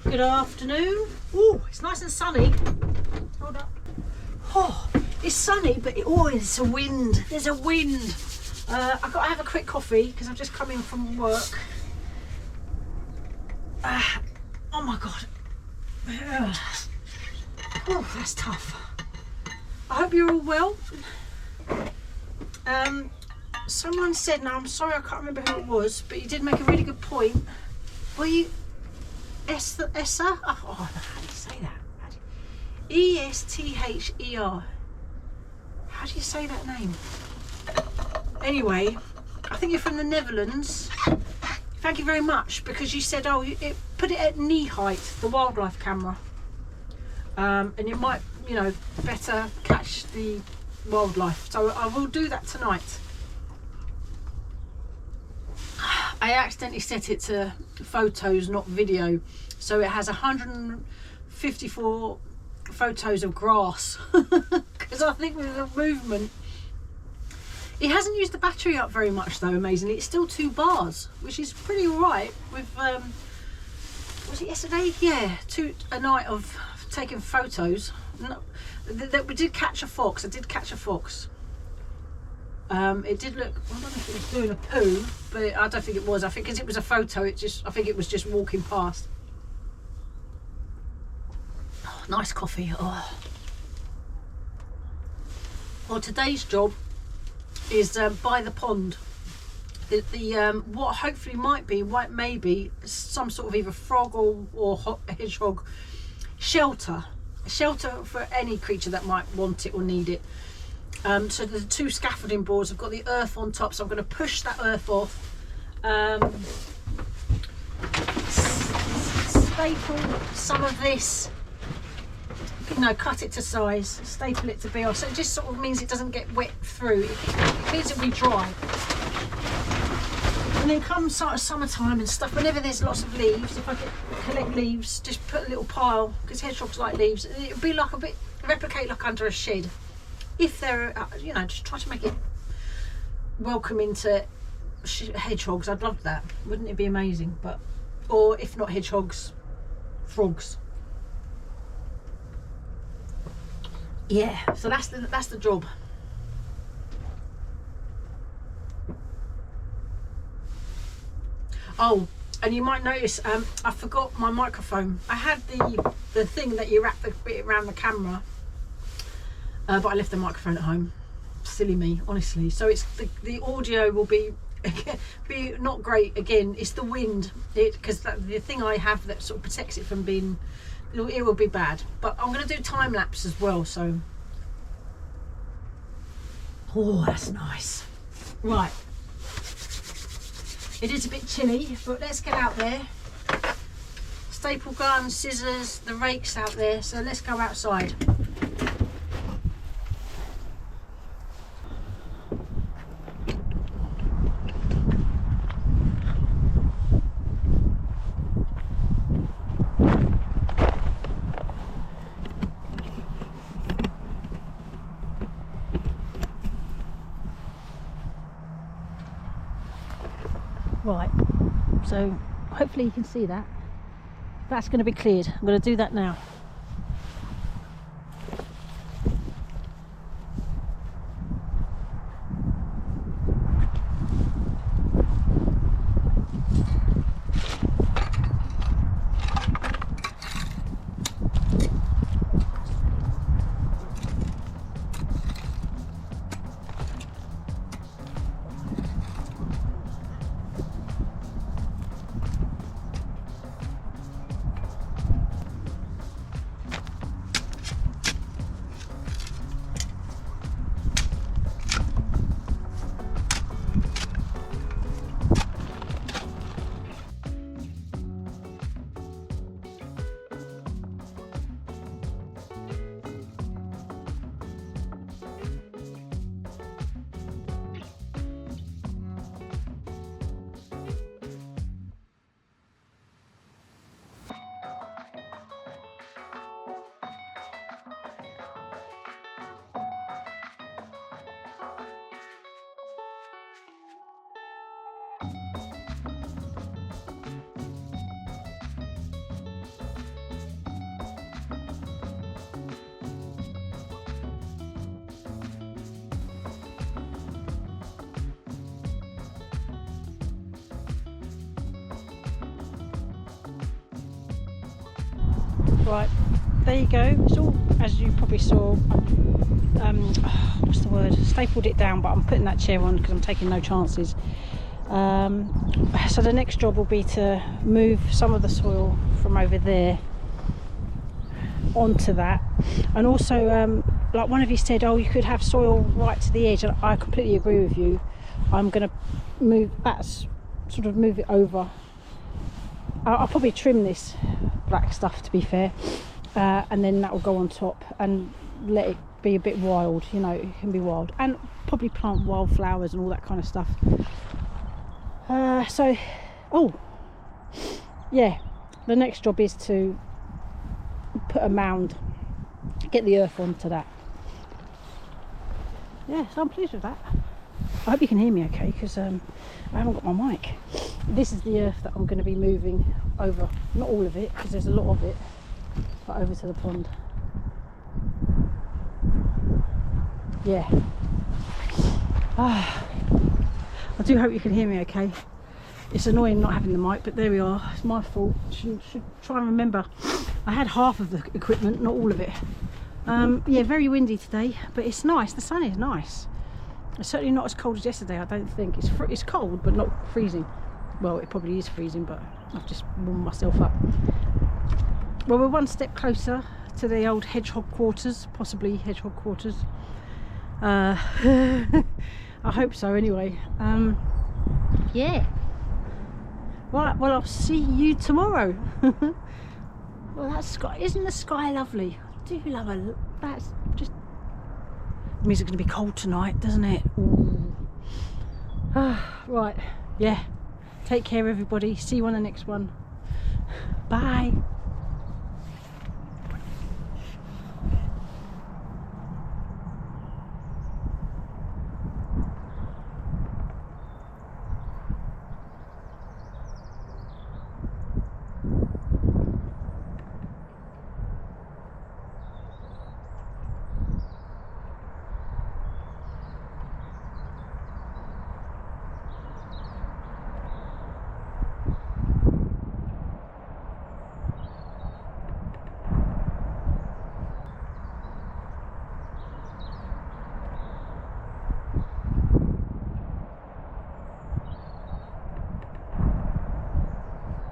Good afternoon. Oh, it's nice and sunny. Hold up. Oh, it's sunny, but it's a wind. There's a wind. I've got to have a quick coffee because I've just come in from work. Oh my God. Oh, that's tough. I hope you're all well. Someone said, now I'm sorry I can't remember who it was, but you did make a really good point. Were you Esther? Oh, how do you say that? Esther. How do you say that name? Anyway, I think you're from the Netherlands. Thank you very much, because you said, put it at knee height, the wildlife camera, and it might, better catch the wildlife. So I will do that tonight. I accidentally set it to photos, not video, so it has 154 photos of grass because I think with the movement it hasn't used the battery up very much, though. Amazingly, it's still 2 bars, which is pretty all right with was it yesterday? Yeah, a night of taking photos. No, we did catch a fox. I did catch a fox. It did look, I don't know if it was doing a poo, but I don't think it was. I think because it was a photo, I think it was just walking past. Oh, nice coffee. Oh. Well, today's job is by the pond. What hopefully might be some sort of either frog or hedgehog shelter. A shelter for any creature that might want it or need it. So the 2 scaffolding boards, I've got the earth on top, so I'm going to push that earth off, staple some of this, cut it to size, staple it to be off, so it just sort of means it doesn't get wet through, it means it'll be dry. And then come sort of summertime and stuff, whenever there's lots of leaves, if I collect leaves, just put a little pile, because hedgehogs like leaves, and it'll be like replicate like under a shed. If they're, just try to make it welcoming to hedgehogs. I'd love that. Wouldn't it be amazing? Or if not hedgehogs, frogs. Yeah. So that's the job. Oh, and you might notice I forgot my microphone. I had the thing that you wrap the bit around the camera. But I left the microphone at home. Silly me, honestly. So it's the audio will be not great. Again, it's the wind. Because the thing I have that sort of protects it from being, it will be bad. But I'm going to do time lapse as well. So, oh, that's nice. Right. It is a bit chilly, but let's get out there. Staple gun, scissors, the rake's out there. So let's go outside. Right, so hopefully you can see that. That's going to be cleared. I'm going to do that now. Right, there you go. It's all, as you probably saw, what's the word, stapled it down, but I'm putting that chair on because I'm taking no chances. So the next job will be to move some of the soil from over there onto that, and also like one of you said, oh, you could have soil right to the edge, and I completely agree with you. I'm going to move that, sort of move it over. I'll probably trim this black stuff, to be fair, and then that will go on top and let it be a bit wild. You know, it can be wild, and probably plant wildflowers and all that kind of stuff. So, oh yeah, the next job is to put a mound, get the earth onto that. Yeah, so I'm pleased with that. I hope you can hear me okay, because I haven't got my mic. This is the earth that I'm going to be moving over, not all of it because there's a lot of it, but over to the pond. Yeah. I do hope you can hear me okay. It's annoying not having the mic, but there we are. It's my fault. Should try and remember. I had half of the equipment, not all of it. Yeah, very windy today, but it's nice. The sun is nice. It's certainly not as cold as yesterday, I don't think. It's cold, but not freezing. Well, it probably is freezing, but I've just warmed myself up. Well, we're one step closer to the old hedgehog quarters, possibly hedgehog quarters. I hope so anyway. Yeah. Right, well, I'll see you tomorrow. Well, that sky, isn't the sky lovely? I do love a, that's just, it means it's going to be cold tonight, doesn't it? Right, yeah. Take care, everybody. See you on the next one. Bye.